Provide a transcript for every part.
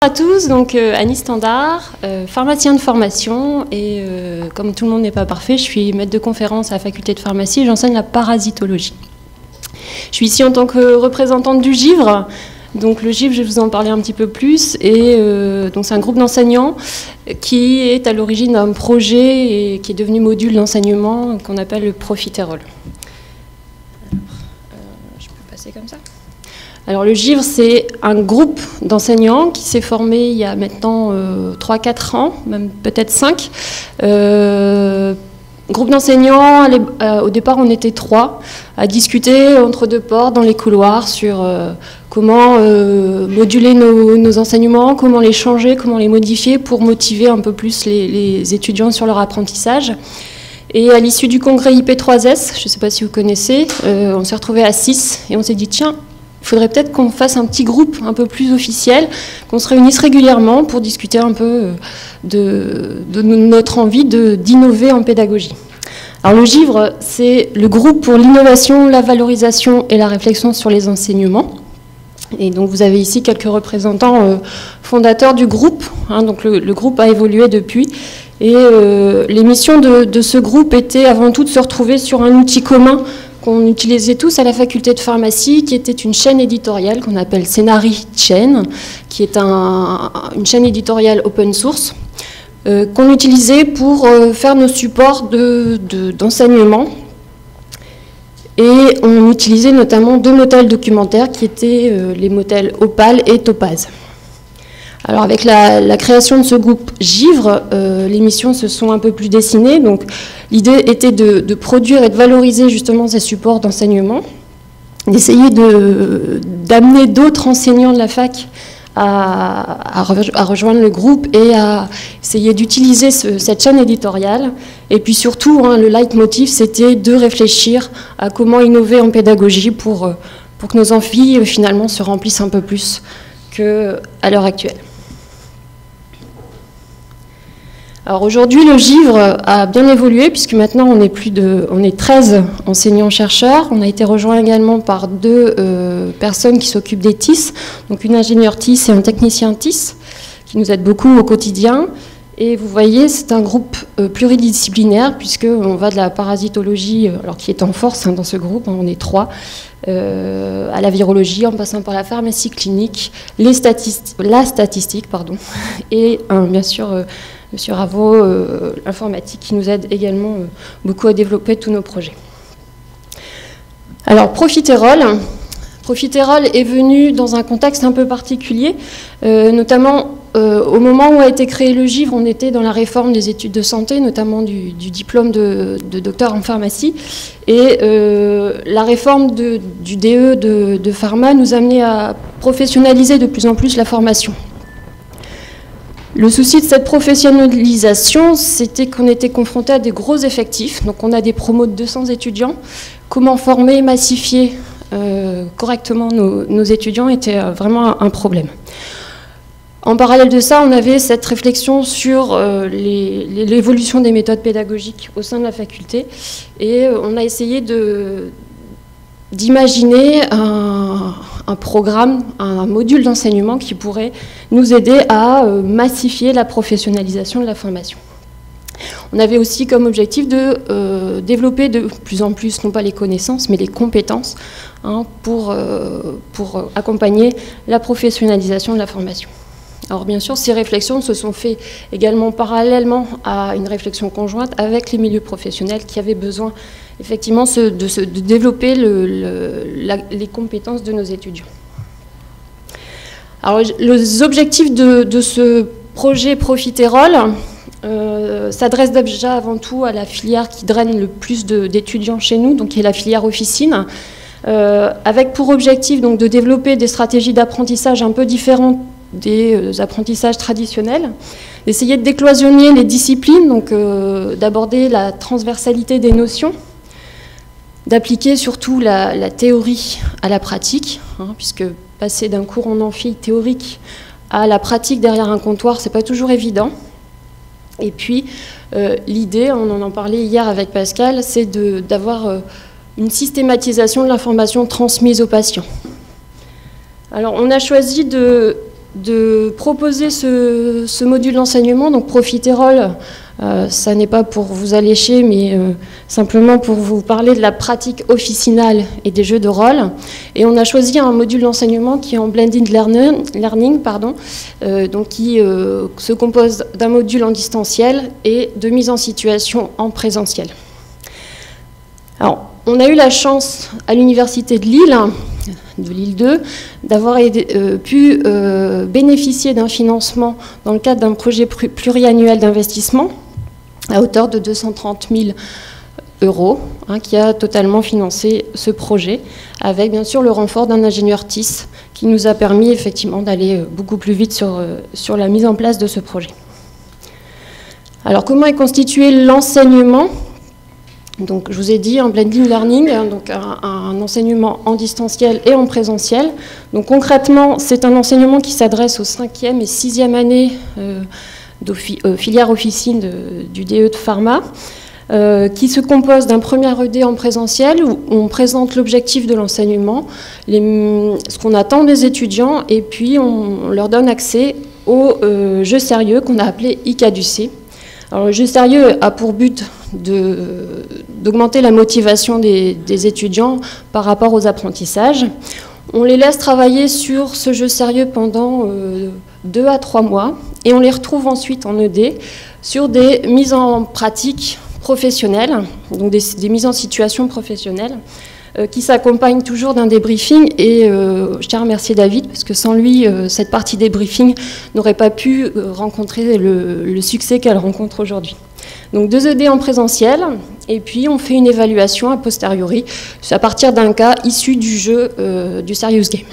Bonjour à tous, donc Annie Standard, pharmacien de formation et comme tout le monde n'est pas parfait, je suis maître de conférence à la faculté de pharmacie et j'enseigne la parasitologie. Je suis ici en tant que représentante du GIVRE. Donc le GIVRE, je vais vous en parler un petit peu plus, et donc c'est un groupe d'enseignants qui est à l'origine d'un projet et qui est devenu module d'enseignement qu'on appelle le Profiterol. Je peux passer comme ça. Alors le GIVRE, c'est un groupe d'enseignants qui s'est formé il y a maintenant 3-4 ans, même peut-être 5. Groupe d'enseignants, au départ on était 3, à discuter entre deux portes dans les couloirs sur comment moduler nos enseignements, comment les changer, comment les modifier pour motiver un peu plus les étudiants sur leur apprentissage. Et à l'issue du congrès IP3S, je ne sais pas si vous connaissez, on s'est retrouvés à 6 et on s'est dit tiens, il faudrait peut-être qu'on fasse un petit groupe un peu plus officiel, qu'on se réunisse régulièrement pour discuter un peu de notre envie d'innover en pédagogie. Alors le GIVRE, c'est le groupe pour l'innovation, la valorisation et la réflexion sur les enseignements. Et donc vous avez ici quelques représentants fondateurs du groupe. Donc le groupe a évolué depuis. Et les missions de ce groupe étaient avant tout de se retrouver sur un outil commun qu'on utilisait tous à la faculté de pharmacie, qui était une chaîne éditoriale qu'on appelle Scénari Chain, qui est une chaîne éditoriale open source, qu'on utilisait pour faire nos supports d'enseignement. Et on utilisait notamment 2 modèles documentaires qui étaient les modèles Opal et Topaz. Alors avec la création de ce groupe GIVRE, les missions se sont un peu plus dessinées. Donc l'idée était de produire et de valoriser justement ces supports d'enseignement, d'essayer d'amener d'autres enseignants de la fac à rejoindre le groupe et à essayer d'utiliser cette chaîne éditoriale. Et puis surtout, le leitmotiv, c'était de réfléchir à comment innover en pédagogie pour que nos amphis finalement se remplissent un peu plus qu'à l'heure actuelle. Alors aujourd'hui, le GIVRE a bien évolué puisque maintenant on est 13 enseignants-chercheurs. On a été rejoint également par 2 personnes qui s'occupent des TIS, donc une ingénieure TIS et un technicien TIS, qui nous aident beaucoup au quotidien. Et vous voyez, c'est un groupe pluridisciplinaire puisqu'on va de la parasitologie, alors qui est en force dans ce groupe, on est 3, à la virologie, en passant par la pharmacie clinique, la statistique, et bien sûr Monsieur Ravo, l'informatique, qui nous aide également beaucoup à développer tous nos projets. Alors, Profiterol est venu dans un contexte un peu particulier, notamment au moment où a été créé le GIVRE, on était dans la réforme des études de santé, notamment du diplôme de docteur en pharmacie, et la réforme du DE de pharma nous amenait à professionnaliser de plus en plus la formation. Le souci de cette professionnalisation, c'était qu'on était confronté à des gros effectifs. Donc on a des promos de 200 étudiants. Comment former et massifier correctement nos étudiants était vraiment un problème. En parallèle de ça, on avait cette réflexion sur l'évolution des méthodes pédagogiques au sein de la faculté. Et on a essayé d'imaginer un programme, un module d'enseignement qui pourrait nous aider à massifier la professionnalisation de la formation. On avait aussi comme objectif de développer de plus en plus, non pas les connaissances, mais les compétences pour accompagner la professionnalisation de la formation. Alors bien sûr, ces réflexions se sont faites également parallèlement à une réflexion conjointe avec les milieux professionnels qui avaient besoin effectivement de développer les compétences de nos étudiants. Alors les objectifs de ce projet Profiterol s'adressent déjà avant tout à la filière qui draine le plus d'étudiants chez nous, donc qui est la filière officine, avec pour objectif donc de développer des stratégies d'apprentissage un peu différentes des apprentissages traditionnels, d'essayer de décloisonner les disciplines, donc d'aborder la transversalité des notions, d'appliquer surtout la théorie à la pratique, puisque passer d'un cours en amphi théorique à la pratique derrière un comptoir, c'est pas toujours évident. Et puis l'idée, on en parlait hier avec Pascal, c'est d'avoir une systématisation de l'information transmise aux patients. Alors on a choisi de de proposer ce module d'enseignement, donc Profiterole. Ça n'est pas pour vous allécher, mais simplement pour vous parler de la pratique officinale et des jeux de rôle. Et on a choisi un module d'enseignement qui est en blended learning, donc qui se compose d'un module en distanciel et de mise en situation en présentiel. Alors, on a eu la chance à l'Université de Lille 2, d'avoir pu bénéficier d'un financement dans le cadre d'un projet pluriannuel d'investissement à hauteur de 230 000 euros, qui a totalement financé ce projet, avec bien sûr le renfort d'un ingénieur TIS qui nous a permis effectivement d'aller beaucoup plus vite sur la mise en place de ce projet. Alors comment est constitué l'enseignement ? Donc, je vous ai dit un blended learning, donc un enseignement en distanciel et en présentiel. Donc concrètement, c'est un enseignement qui s'adresse aux 5e et 6e années filière officine du DE de pharma, qui se compose d'un premier ED en présentiel où on présente l'objectif de l'enseignement, ce qu'on attend des étudiants, et puis on leur donne accès au jeu sérieux qu'on a appelé ICADUC. Alors, le jeu sérieux a pour but d'augmenter la motivation des étudiants par rapport aux apprentissages. On les laisse travailler sur ce jeu sérieux pendant 2 à 3 mois et on les retrouve ensuite en ED sur des mises en pratique professionnelles, donc des mises en situation professionnelle qui s'accompagnent toujours d'un débriefing et je tiens à remercier David parce que sans lui, cette partie débriefing n'aurait pas pu rencontrer le succès qu'elle rencontre aujourd'hui. Donc 2 ED en présentiel et puis on fait une évaluation a posteriori à partir d'un cas issu du jeu du Serious Game.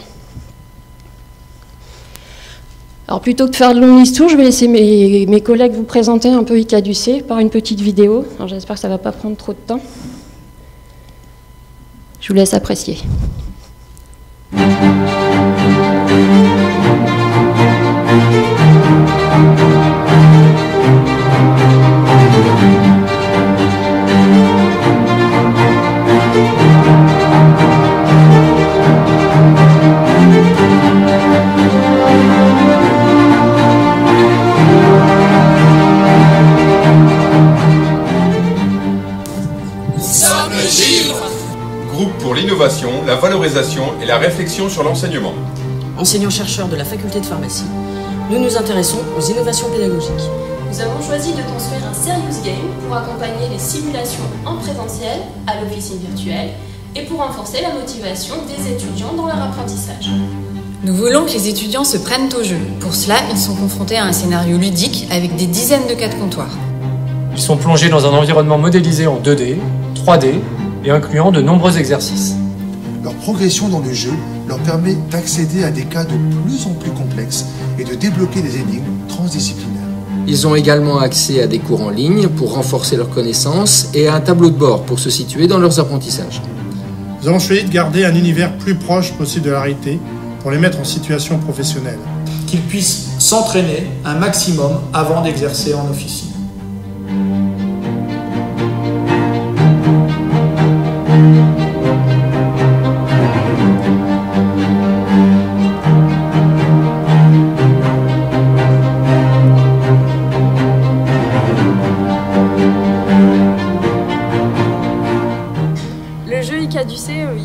Alors plutôt que de faire de longues histoires, je vais laisser mes collègues vous présenter un peu ICADUC par une petite vidéo. J'espère que ça ne va pas prendre trop de temps. Je vous laisse apprécier. Pour l'innovation, la valorisation et la réflexion sur l'enseignement. Enseignants-chercheurs de la faculté de pharmacie, nous nous intéressons aux innovations pédagogiques. Nous avons choisi de construire un Serious Game pour accompagner les simulations en présentiel à l'officine virtuelle et pour renforcer la motivation des étudiants dans leur apprentissage. Nous voulons que les étudiants se prennent au jeu. Pour cela, ils sont confrontés à un scénario ludique avec des dizaines de cas de comptoir. Ils sont plongés dans un environnement modélisé en 2D, 3D, et incluant de nombreux exercices. Leur progression dans le jeu leur permet d'accéder à des cas de plus en plus complexes et de débloquer des énigmes transdisciplinaires. Ils ont également accès à des cours en ligne pour renforcer leurs connaissances et à un tableau de bord pour se situer dans leurs apprentissages. Nous avons choisi de garder un univers plus proche possible de la réalité pour les mettre en situation professionnelle. Qu'ils puissent s'entraîner un maximum avant d'exercer en officine. Le jeu ICADUC,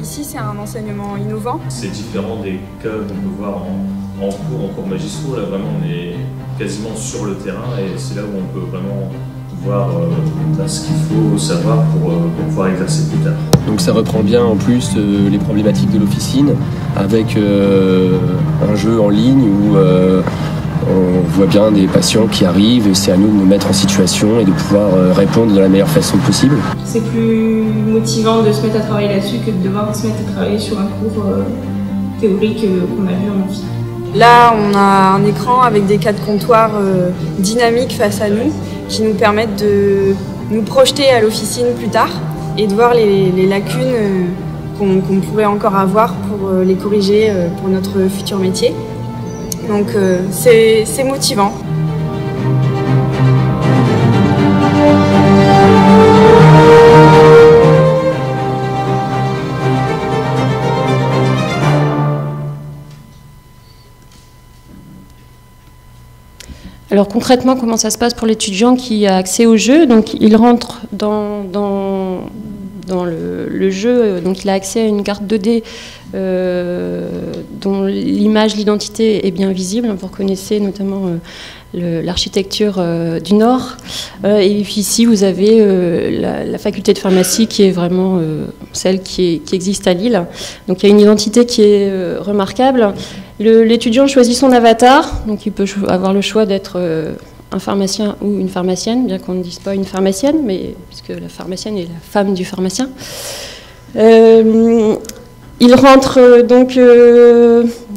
ici, c'est un enseignement innovant. C'est différent des cas qu'on peut voir en cours magistraux. Là, vraiment, on est quasiment sur le terrain et c'est là où on peut vraiment voir ce qu'il faut savoir pour pouvoir exercer plus tard. Donc ça reprend bien en plus les problématiques de l'officine avec un jeu en ligne où on voit bien des patients qui arrivent et c'est à nous de nous mettre en situation et de pouvoir répondre de la meilleure façon possible. C'est plus motivant de se mettre à travailler là-dessus que de devoir se mettre à travailler sur un cours théorique qu'on a vu en amphi. Là, on a un écran avec des cas de comptoir dynamiques face à nous qui nous permettent de nous projeter à l'officine plus tard et de voir les lacunes qu'on pourrait encore avoir pour les corriger pour notre futur métier. Donc c'est motivant. Alors concrètement, comment ça se passe pour l'étudiant qui a accès au jeu? Donc il rentre dans le jeu, donc il a accès à une carte 2D dont l'image, l'identité est bien visible. Vous reconnaissez notamment l'architecture du Nord. Et puis ici, vous avez la faculté de pharmacie qui est vraiment celle qui existe à Lille. Donc il y a une identité qui est remarquable. L'étudiant choisit son avatar, donc il peut avoir le choix d'être un pharmacien ou une pharmacienne, bien qu'on ne dise pas une pharmacienne, mais puisque la pharmacienne est la femme du pharmacien. Ils rentrent donc,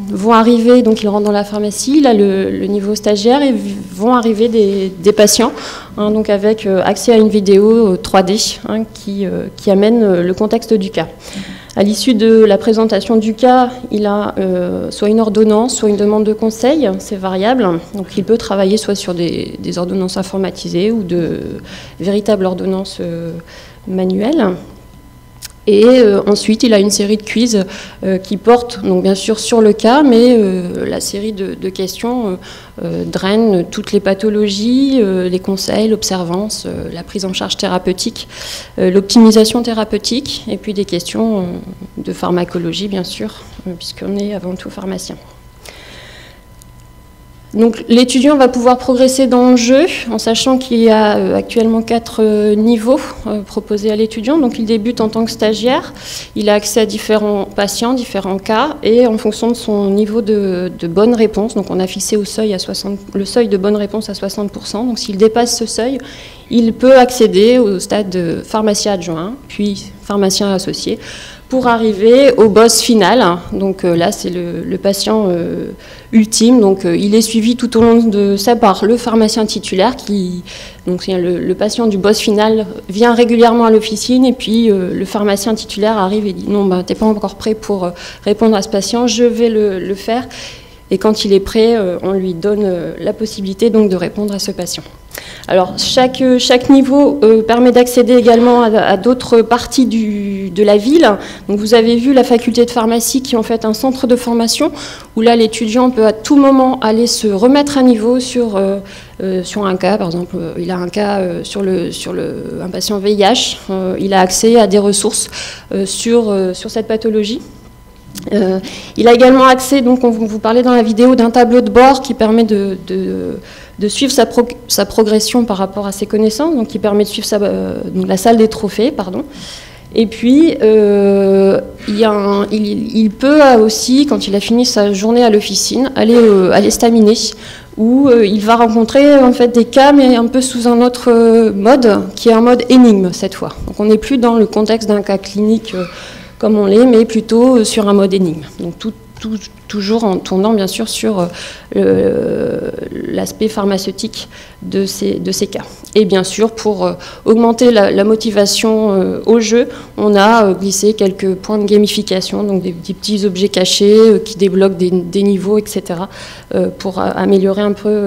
vont arriver, donc ils rentrent dans la pharmacie, là le niveau stagiaire, et vont arriver des patients, hein, donc avec accès à une vidéo 3D hein, qui amène le contexte du cas. À l'issue de la présentation du cas, il a soit une ordonnance, soit une demande de conseil, c'est variable. Donc il peut travailler soit sur des ordonnances informatisées ou de véritables ordonnances manuelles. Et ensuite, il a une série de quiz qui portent donc bien sûr sur le cas, mais la série de questions draine toutes les pathologies, les conseils, l'observance, la prise en charge thérapeutique, l'optimisation thérapeutique, et puis des questions de pharmacologie, bien sûr, puisqu'on est avant tout pharmacien. Donc l'étudiant va pouvoir progresser dans le jeu en sachant qu'il y a actuellement 4 niveaux proposés à l'étudiant. Donc il débute en tant que stagiaire, il a accès à différents patients, différents cas, et en fonction de son niveau de bonne réponse, donc on a fixé le seuil de bonne réponse à 60%, donc s'il dépasse ce seuil, il peut accéder au stade de pharmacien adjoint, puis pharmacien associé, pour arriver au boss final. Donc là, c'est le patient ultime. Donc il est suivi tout au long de ça par le pharmacien titulaire donc le patient du boss final vient régulièrement à l'officine, et puis le pharmacien titulaire arrive et dit non, ben, t'es pas encore prêt pour répondre à ce patient, je vais le faire. Et quand il est prêt, on lui donne la possibilité donc de répondre à ce patient. Alors chaque niveau permet d'accéder également à d'autres parties de la ville. Donc vous avez vu la faculté de pharmacie qui est en fait un centre de formation où là l'étudiant peut à tout moment aller se remettre à niveau sur un cas. Par exemple, il a un cas sur un patient VIH, il a accès à des ressources sur cette pathologie. Il a également accès, donc on vous parlait dans la vidéo, d'un tableau de bord qui permet de suivre sa progression par rapport à ses connaissances, donc qui permet de suivre donc la salle des trophées, pardon. Et puis, il peut aussi, quand il a fini sa journée à l'officine, aller staminer, où il va rencontrer en fait des cas, mais un peu sous un autre mode, qui est un mode énigme cette fois. Donc on n'est plus dans le contexte d'un cas clinique comme on l'est, mais plutôt sur un mode énigme. Donc toujours en tournant bien sûr sur l'aspect pharmaceutique de ces cas. Et bien sûr, pour augmenter la motivation au jeu, on a glissé quelques points de gamification, donc des petits objets cachés qui débloquent des niveaux, etc., pour améliorer un peu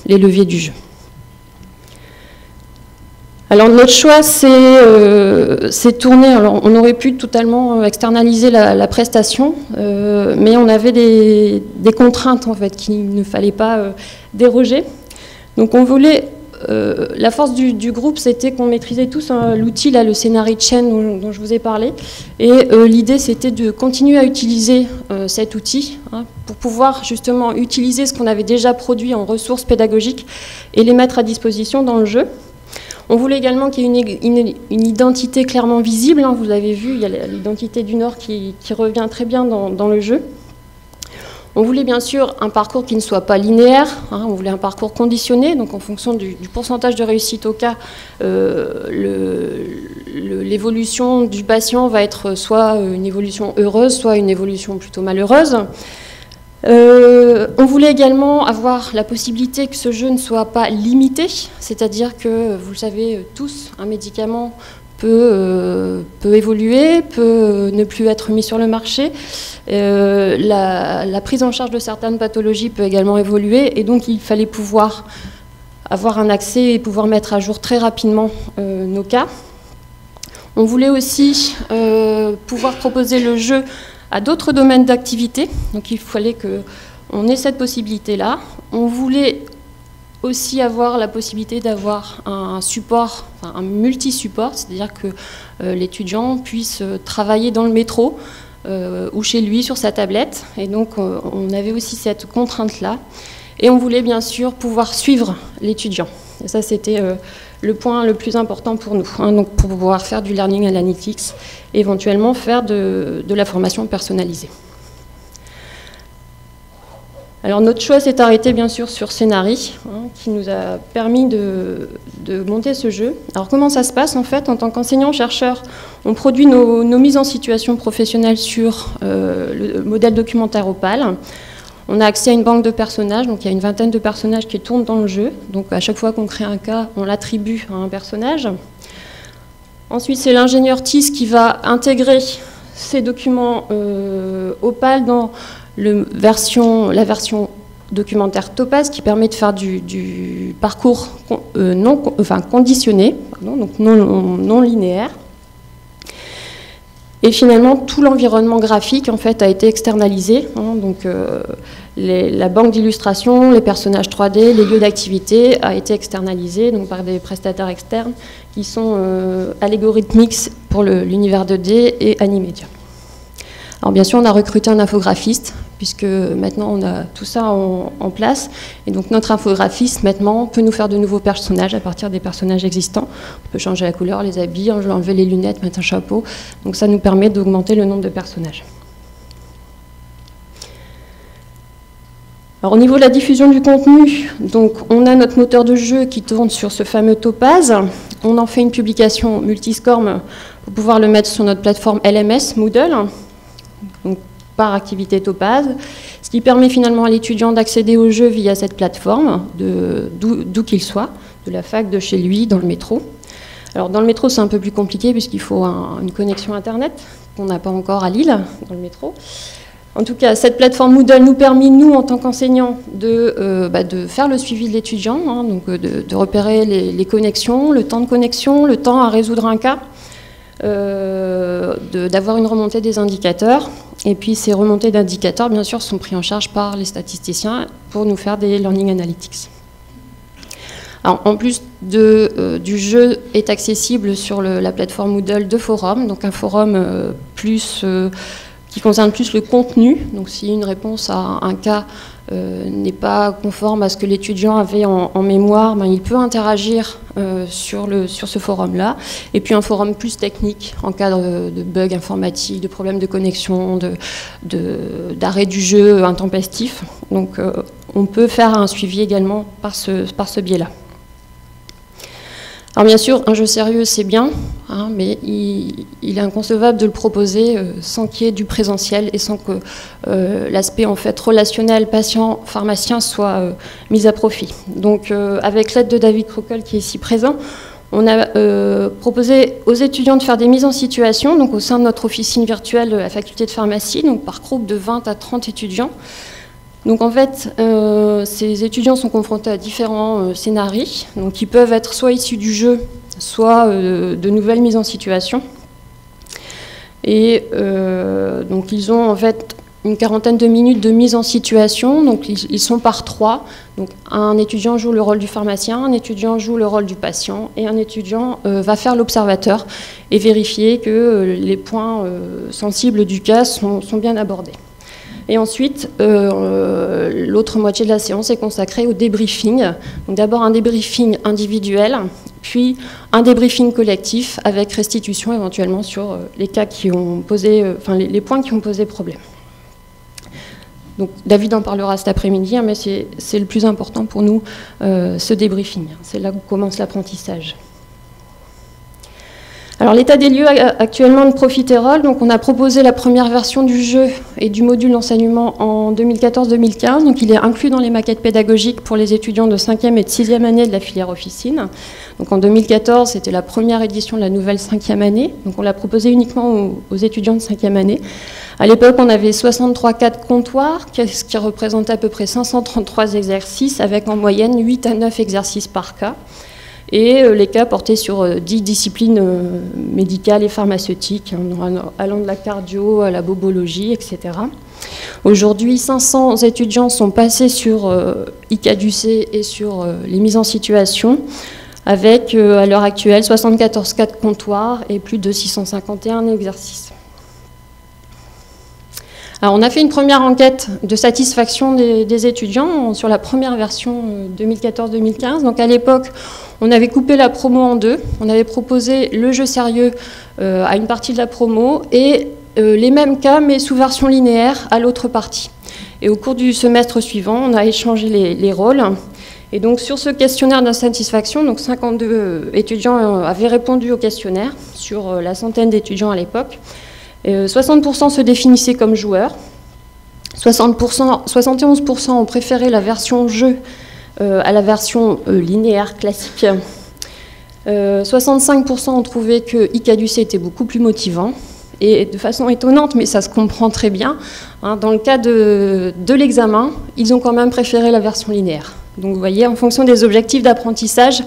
les leviers du jeu. Alors notre choix, c'est tourner. Alors on aurait pu totalement externaliser la prestation, mais on avait des contraintes en fait qu'il ne fallait pas déroger. Donc on voulait. La force du groupe, c'était qu'on maîtrisait tous l'outil, le Scenario Chain dont je vous ai parlé. Et l'idée, c'était de continuer à utiliser cet outil pour pouvoir justement utiliser ce qu'on avait déjà produit en ressources pédagogiques et les mettre à disposition dans le jeu. On voulait également qu'il y ait une identité clairement visible. Vous avez vu, il y a l'identité du Nord qui revient très bien dans le jeu. On voulait bien sûr un parcours qui ne soit pas linéaire, on voulait un parcours conditionné, donc en fonction du pourcentage de réussite au cas, l'évolution du patient va être soit une évolution heureuse, soit une évolution plutôt malheureuse. On voulait également avoir la possibilité que ce jeu ne soit pas limité, c'est-à-dire que, vous le savez tous, un médicament peut évoluer, peut ne plus être mis sur le marché. La prise en charge de certaines pathologies peut également évoluer, et donc il fallait pouvoir avoir un accès et pouvoir mettre à jour très rapidement nos cas. On voulait aussi pouvoir proposer le jeu à d'autres domaines d'activité, donc il fallait qu'on ait cette possibilité-là. On voulait aussi avoir la possibilité d'avoir un support, enfin, un multi-support, c'est-à-dire que l'étudiant puisse travailler dans le métro ou chez lui sur sa tablette. Et donc on avait aussi cette contrainte-là. Et on voulait bien sûr pouvoir suivre l'étudiant. Et ça, c'était le point le plus important pour nous, hein, donc pour pouvoir faire du learning analytics, éventuellement faire de la formation personnalisée. Alors notre choix s'est arrêté bien sûr sur Scénari, hein, qui nous a permis de monter ce jeu. Alors comment ça se passe en fait? En tant qu'enseignant-chercheur, on produit nos mises en situation professionnelle sur le modèle documentaire Opal. On a accès à une banque de personnages, donc il y a une vingtaine de personnages qui tournent dans le jeu. Donc à chaque fois qu'on crée un cas, on l'attribue à un personnage. Ensuite, c'est l'ingénieur TIS qui va intégrer ces documents Opal dans la version documentaire Topaz, qui permet de faire du parcours conditionné, donc non linéaire. Et finalement, tout l'environnement graphique en fait, a été externalisé. Hein, donc, la banque d'illustration, les personnages 3D, les lieux d'activité a été externalisé donc, par des prestataires externes qui sont Allegorithmics pour l'univers 2D et Animedia. Alors bien sûr, on a recruté un infographiste, puisque maintenant on a tout ça en place. Et donc notre infographiste, maintenant, peut nous faire de nouveaux personnages à partir des personnages existants. On peut changer la couleur, les habits, enlever les lunettes, mettre un chapeau. Donc ça nous permet d'augmenter le nombre de personnages. Alors au niveau de la diffusion du contenu, donc on a notre moteur de jeu qui tourne sur ce fameux Topaz. On en fait une publication multiscore pour pouvoir le mettre sur notre plateforme LMS Moodle. Donc, par activité Topaz, ce qui permet finalement à l'étudiant d'accéder au jeu via cette plateforme, d'où qu'il soit, de la fac, de chez lui, dans le métro. Alors dans le métro, c'est un peu plus compliqué puisqu'il faut une connexion Internet qu'on n'a pas encore à Lille, dans le métro. En tout cas, cette plateforme Moodle nous permet, nous, en tant qu'enseignants, de faire le suivi de l'étudiant, hein, donc de repérer les connexions, le temps de connexion, le temps à résoudre un cas, d'avoir une remontée des indicateurs. Et puis ces remontées d'indicateurs, bien sûr, sont prises en charge par les statisticiens pour nous faire des learning analytics. Alors, en plus du jeu est accessible sur la plateforme Moodle de forum, donc un forum qui concerne plus le contenu. Donc si une réponse à un cas n'est pas conforme à ce que l'étudiant avait en mémoire, ben, il peut interagir sur ce forum-là. Et puis un forum plus technique en cas de bugs informatiques, de problèmes de connexion, d'arrêt du jeu intempestif. Donc on peut faire un suivi également par ce biais-là. Alors bien sûr, un jeu sérieux, c'est bien, hein, mais il est inconcevable de le proposer sans qu'il y ait du présentiel et sans que l'aspect en fait relationnel patient-pharmacien soit mis à profit. Donc avec l'aide de David Krokl qui est ici présent, on a proposé aux étudiants de faire des mises en situation, donc au sein de notre officine virtuelle de la faculté de pharmacie, donc par groupe de 20 à 30 étudiants. Donc en fait, ces étudiants sont confrontés à différents scénarios, donc qui peuvent être soit issus du jeu, soit de nouvelles mises en situation. Et donc ils ont en fait une quarantaine de minutes de mise en situation, donc ils sont par 3. Donc un étudiant joue le rôle du pharmacien, un étudiant joue le rôle du patient, et un étudiant va faire l'observateur et vérifier que les points sensibles du cas sont bien abordés. Et ensuite, l'autre moitié de la séance est consacrée au débriefing. Donc d'abord un débriefing individuel, puis un débriefing collectif avec restitution éventuellement sur les cas qui ont posé, les points qui ont posé problème. Donc David en parlera cet après-midi, hein, mais c'est le plus important pour nous, ce débriefing. C'est là où commence l'apprentissage. Alors l'état des lieux actuellement de Profiterole, donc on a proposé la première version du jeu et du module d'enseignement en 2014-2015, donc il est inclus dans les maquettes pédagogiques pour les étudiants de 5e et de 6e année de la filière officine. Donc en 2014, c'était la première édition de la nouvelle 5e année, donc on l'a proposé uniquement aux étudiants de 5e année. À l'époque, on avait 63 cas de comptoir, ce qui représentait à peu près 533 exercices, avec en moyenne 8 à 9 exercices par cas. Et les cas portaient sur 10 disciplines médicales et pharmaceutiques, allant de la cardio à la bobologie, etc. Aujourd'hui, 500 étudiants sont passés sur ICADUC et sur les mises en situation, avec à l'heure actuelle 74 cas de comptoir et plus de 651 exercices. Alors, on a fait une première enquête de satisfaction des étudiants sur la première version 2014-2015. Donc à l'époque, on avait coupé la promo en deux. On avait proposé le jeu sérieux à une partie de la promo et les mêmes cas, mais sous version linéaire, à l'autre partie. Et au cours du semestre suivant, on a échangé les rôles. Et donc sur ce questionnaire d'insatisfaction, donc 52 étudiants avaient répondu au questionnaire sur la centaine d'étudiants à l'époque. 60% se définissaient comme joueurs, 71% ont préféré la version jeu à la version linéaire classique, 65% ont trouvé que ICADUC était beaucoup plus motivant, et de façon étonnante, mais ça se comprend très bien, hein, dans le cas de l'examen, ils ont quand même préféré la version linéaire. Donc vous voyez, en fonction des objectifs d'apprentissage,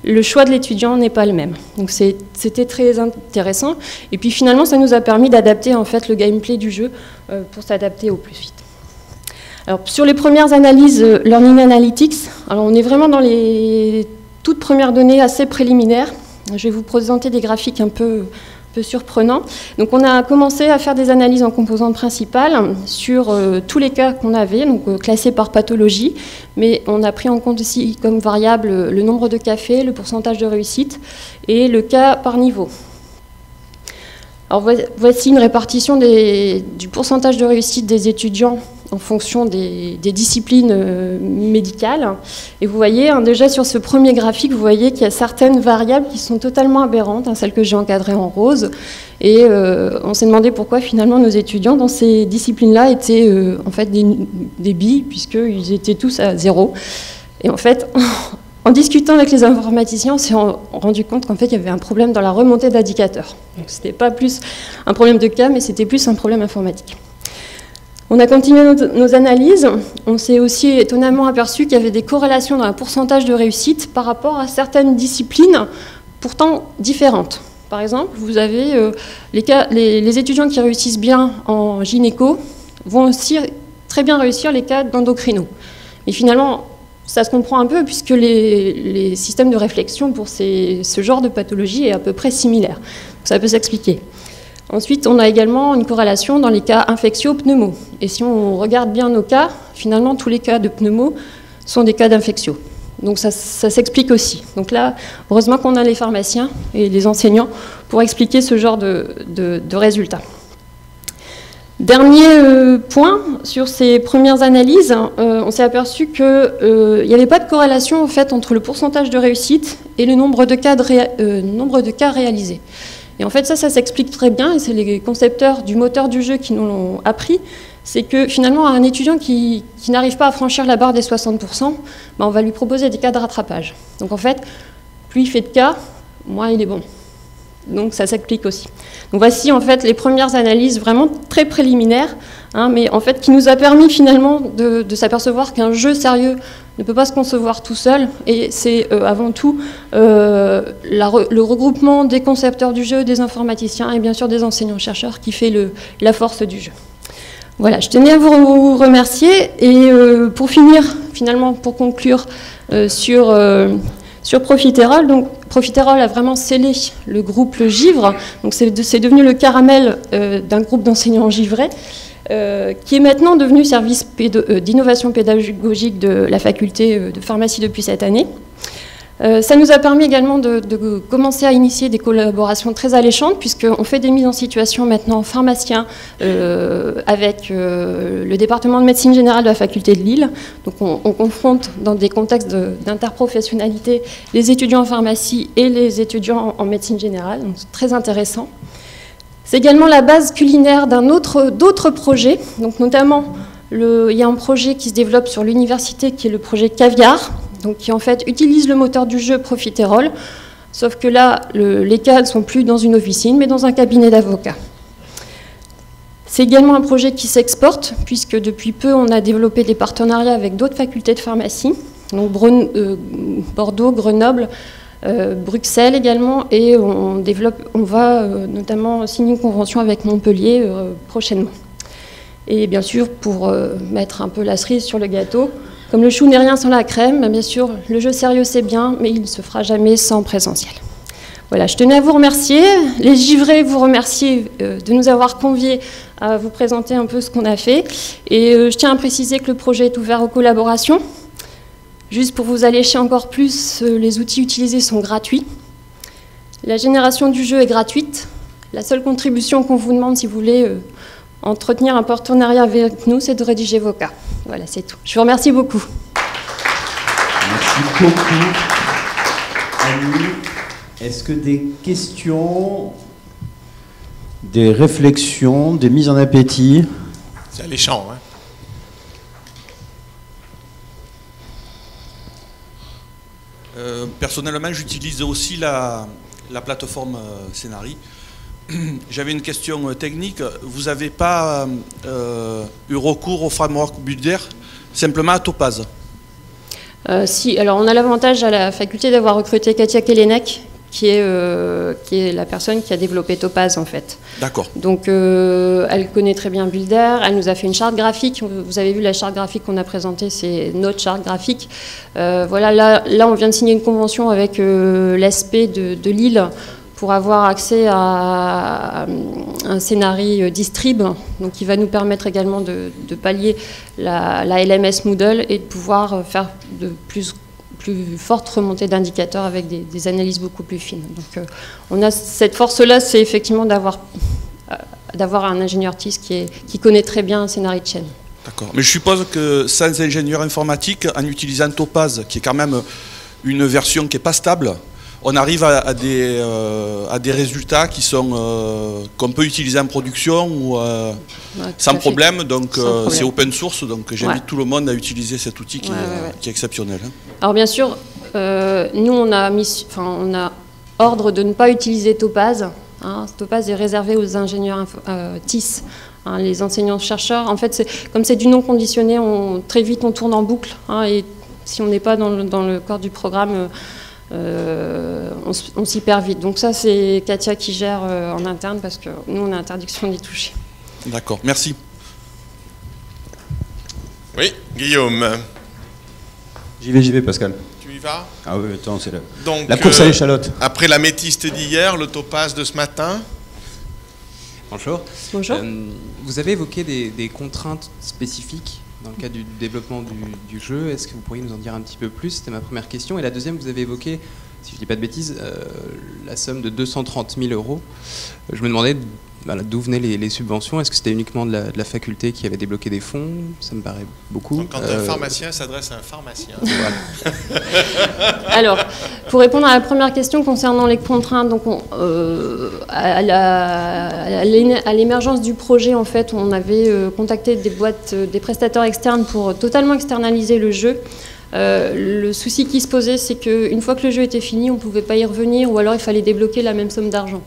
le choix de l'étudiant n'est pas le même. Donc c'était très intéressant. Et puis finalement, ça nous a permis d'adapter en fait le gameplay du jeu pour s'adapter au plus vite. Alors sur les premières analyses Learning Analytics, alors on est vraiment dans les toutes premières données assez préliminaires. Je vais vous présenter des graphiques un peu surprenants. Donc on a commencé à faire des analyses en composantes principales sur tous les cas qu'on avait, donc classés par pathologie, mais on a pris en compte aussi comme variable le nombre de cafés, le pourcentage de réussite et le cas par niveau. Alors voici une répartition du pourcentage de réussite des étudiants en fonction des disciplines médicales. Et vous voyez, hein, déjà sur ce premier graphique, vous voyez qu'il y a certaines variables qui sont totalement aberrantes, hein, celles que j'ai encadrées en rose. Et on s'est demandé pourquoi finalement nos étudiants dans ces disciplines-là étaient en fait des billes, puisqu'ils étaient tous à 0. Et en fait, en discutant avec les informaticiens, on s'est rendu compte qu'en fait, il y avait un problème dans la remontée d'indicateurs. Donc ce n'était pas plus un problème de cas, mais c'était plus un problème informatique. On a continué nos analyses. On s'est aussi étonnamment aperçu qu'il y avait des corrélations dans le pourcentage de réussite par rapport à certaines disciplines pourtant différentes. Par exemple, vous avez les étudiants qui réussissent bien en gynéco vont aussi très bien réussir les cas d'endocrino. Mais finalement, ça se comprend un peu puisque les systèmes de réflexion pour ce genre de pathologie est à peu près similaire. Donc ça peut s'expliquer. Ensuite, on a également une corrélation dans les cas infectio-pneumo. Et si on regarde bien nos cas, finalement, tous les cas de pneumo sont des cas d'infectio. Donc ça s'explique aussi. Donc là, heureusement qu'on a les pharmaciens et les enseignants pour expliquer ce genre de résultats. Dernier point, sur ces premières analyses, on s'est aperçu qu'il n'y avait pas de corrélation en fait, entre le pourcentage de réussite et le nombre de cas réalisés. Et en fait, ça s'explique très bien, et c'est les concepteurs du moteur du jeu qui nous l'ont appris, c'est que finalement, un étudiant qui n'arrive pas à franchir la barre des 60%, on va lui proposer des cas de rattrapage. Donc en fait, plus il fait de cas, moins il est bon. Donc ça s'explique aussi. Donc voici en fait les premières analyses vraiment très préliminaires, hein, mais en fait qui nous a permis finalement de s'apercevoir qu'un jeu sérieux ne peut pas se concevoir tout seul, et c'est avant tout le regroupement des concepteurs du jeu, des informaticiens et bien sûr des enseignants-chercheurs qui fait la force du jeu. Voilà, je tenais à vous remercier, et pour finir, finalement, pour conclure sur Profiterole, donc Profiterole a vraiment scellé le groupe Le Givre, donc c'est devenu le caramel d'un groupe d'enseignants givrés, qui est maintenant devenu service d'innovation pédagogique de la faculté de pharmacie depuis cette année. Ça nous a permis également de commencer à initier des collaborations très alléchantes, puisqu'on fait des mises en situation maintenant pharmaciens avec le département de médecine générale de la faculté de Lille. Donc on confronte dans des contextes d'interprofessionnalité les étudiants en pharmacie et les étudiants en médecine générale, donc c'est très intéressant. C'est également la base culinaire d'autres projets, donc notamment il y a un projet qui se développe sur l'université qui est le projet Caviar, donc qui en fait utilise le moteur du jeu Profiterole, sauf que là, les cas ne sont plus dans une officine, mais dans un cabinet d'avocats. C'est également un projet qui s'exporte, puisque depuis peu, on a développé des partenariats avec d'autres facultés de pharmacie, donc Bordeaux, Grenoble, Bruxelles également, et on va notamment signer une convention avec Montpellier prochainement. Et bien sûr, pour mettre un peu la cerise sur le gâteau, comme le chou n'est rien sans la crème, bien sûr, le jeu sérieux c'est bien, mais il ne se fera jamais sans présentiel. Voilà, je tenais à vous remercier. Les givrés vous remercier de nous avoir conviés à vous présenter un peu ce qu'on a fait. Et je tiens à préciser que le projet est ouvert aux collaborations. Juste pour vous allécher encore plus, les outils utilisés sont gratuits. La génération du jeu est gratuite. La seule contribution qu'on vous demande, si vous voulez entretenir un partenariat avec nous, c'est de rédiger vos cas. Voilà, c'est tout. Je vous remercie beaucoup. Merci beaucoup, Annie. Est-ce que des questions, des réflexions, des mises en appétit? C'est alléchant, hein? Personnellement, j'utilise aussi la plateforme Scénari. J'avais une question technique. Vous n'avez pas eu recours au framework Builder, simplement à Topaz? Si, alors on a l'avantage à la faculté d'avoir recruté Katia Kelenek, qui est la personne qui a développé Topaz en fait. D'accord. Donc elle connaît très bien Builder, elle nous a fait une charte graphique, vous avez vu la charte graphique qu'on a présentée, c'est notre charte graphique. Voilà, là on vient de signer une convention avec l'ASP de Lille pour avoir accès à un scénario distrib, donc qui va nous permettre également de pallier la LMS Moodle et de pouvoir faire de plus forte remontée d'indicateurs avec des analyses beaucoup plus fines. Donc on a cette force-là, c'est effectivement d'avoir un ingénieur TIS qui connaît très bien un scénario de chaîne. D'accord. Mais je suppose que sans ingénieur informatique, en utilisant Topaz, qui est quand même une version qui n'est pas stable, on arrive à des résultats qu'on peut utiliser en production ou, sans problème. Donc c'est open source, donc j'invite tout le monde à utiliser cet outil qui est exceptionnel. Hein. Alors bien sûr, nous on a ordre de ne pas utiliser Topaz. Hein. Topaz est réservé aux ingénieurs TIS, hein, les enseignants-chercheurs. En fait, comme c'est du non conditionné, très vite on tourne en boucle. Hein, et si on n'est pas dans le corps du programme, on s'y perd vite. Donc ça, c'est Katia qui gère en interne parce que nous, on a interdiction d'y toucher. D'accord, merci. Oui, Guillaume. J'y vais, Pascal. Tu y vas? Ah oui, attends, c'est donc, la course à l'échalote. Après la métiste d'hier, le Topaz de ce matin. Bonjour. Bonjour. Vous avez évoqué des contraintes spécifiques dans le cadre du développement du jeu. Est-ce que vous pourriez nous en dire un petit peu plus? C'était ma première question. Et la deuxième, vous avez évoqué, si je ne dis pas de bêtises, la somme de 230 000 €. Je me demandais d'où venaient les subventions. Est-ce que c'était uniquement de la faculté qui avait débloqué des fonds? Ça me paraît beaucoup. Donc quand un pharmacien s'adresse à un pharmacien. Voilà. Alors, pour répondre à la première question concernant les contraintes, donc à l'émergence du projet, en fait, on avait contacté des prestataires externes pour totalement externaliser le jeu. Le souci qui se posait, c'est qu'une fois que le jeu était fini, on ne pouvait pas y revenir, ou alors il fallait débloquer la même somme d'argent.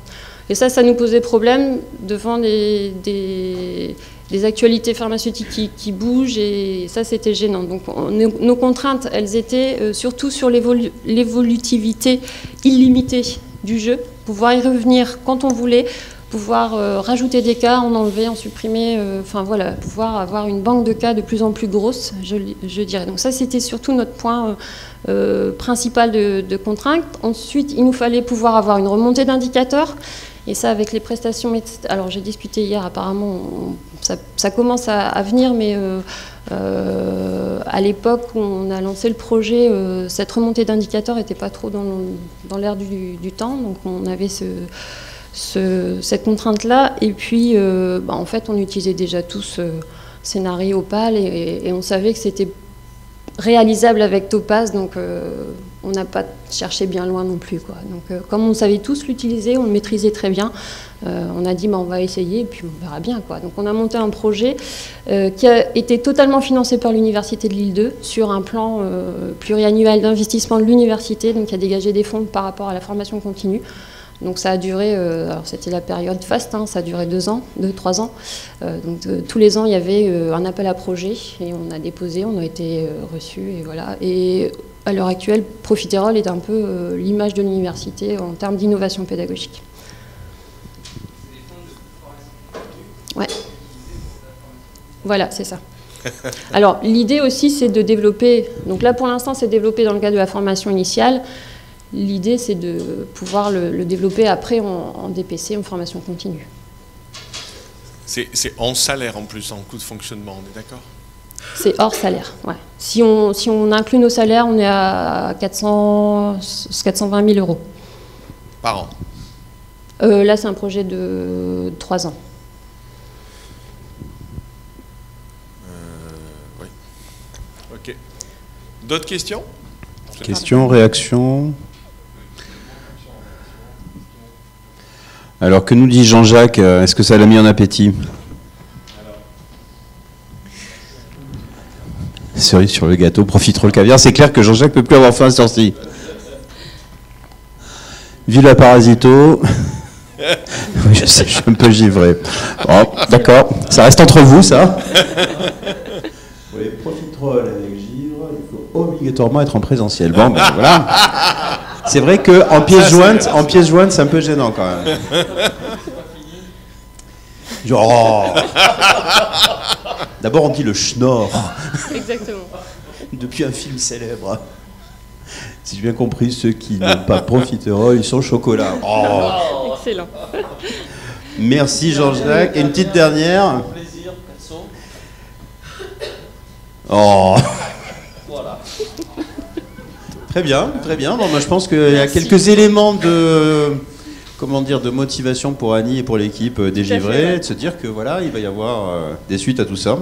Et ça nous posait problème devant des actualités pharmaceutiques qui bougent, et ça, c'était gênant. Donc nos contraintes, elles étaient surtout sur l'évolutivité illimitée du jeu, pouvoir y revenir quand on voulait, pouvoir rajouter des cas, en enlever, en supprimer, enfin voilà, pouvoir avoir une banque de cas de plus en plus grosse, je dirais. Donc ça, c'était surtout notre point principal de contrainte. Ensuite, il nous fallait pouvoir avoir une remontée d'indicateurs. Et ça, avec les prestations... Alors, j'ai discuté hier, apparemment, ça commence à venir, mais à l'époque où on a lancé le projet, cette remontée d'indicateurs n'était pas trop dans l'air du temps. Donc, on avait cette contrainte-là. Et puis, en fait, on utilisait déjà tous Scénario Opal et on savait que c'était réalisable avec Topaz, donc on n'a pas cherché bien loin non plus, quoi. Donc comme on savait tous l'utiliser, on le maîtrisait très bien, on a dit on va essayer et puis on verra bien, quoi. Donc on a monté un projet qui a été totalement financé par l'Université de Lille 2 sur un plan pluriannuel d'investissement de l'université, donc qui a dégagé des fonds par rapport à la formation continue. Donc ça a duré, alors c'était la période faste, hein, ça a duré 2-3 ans. Donc tous les ans il y avait un appel à projet et on a déposé, on a été reçus et voilà. Et à l'heure actuelle, Profiterole est un peu l'image de l'université en termes d'innovation pédagogique. Ouais. Voilà, c'est ça. Alors, l'idée aussi, c'est de développer... Donc là, pour l'instant, c'est développé dans le cadre de la formation initiale. L'idée, c'est de pouvoir le développer après en DPC, en formation continue. C'est en salaire en plus, en coût de fonctionnement, on est d'accord? C'est hors salaire, ouais. Si on inclut nos salaires, on est à 420 000 euros. Par an? Là, c'est un projet de 3 ans. Oui. Ok. D'autres questions? Questions, réactions? Alors, que nous dit Jean-Jacques? Est-ce que ça l'a mis en appétit? Cerise sur le gâteau, profite trop le caviar. C'est clair que Jean-Jacques peut plus avoir faim à cette heure-ci. Vive la parasito. Oui, je sais, je suis un peu givré. Bon, d'accord, ça reste entre vous, ça. Oui, profiterole avec givre, il faut obligatoirement être en présentiel. Bon, ben voilà. C'est vrai qu'en pièce jointe, c'est un peu gênant quand même. Genre, d'abord on dit le schnorr. Exactement. Depuis un film célèbre. Si j'ai bien compris, ceux qui n'ont pas profiterole, ils sont au chocolat. Oh. Excellent. Merci Jean-Jacques. Et une petite dernière. Plaisir, perso. Oh. Voilà. Très bien, très bien. Bon, moi, je pense qu'il y a quelques éléments de, comment dire, de motivation pour Annie et pour l'équipe des Givrés, de se dire que voilà, il va y avoir des suites à tout ça.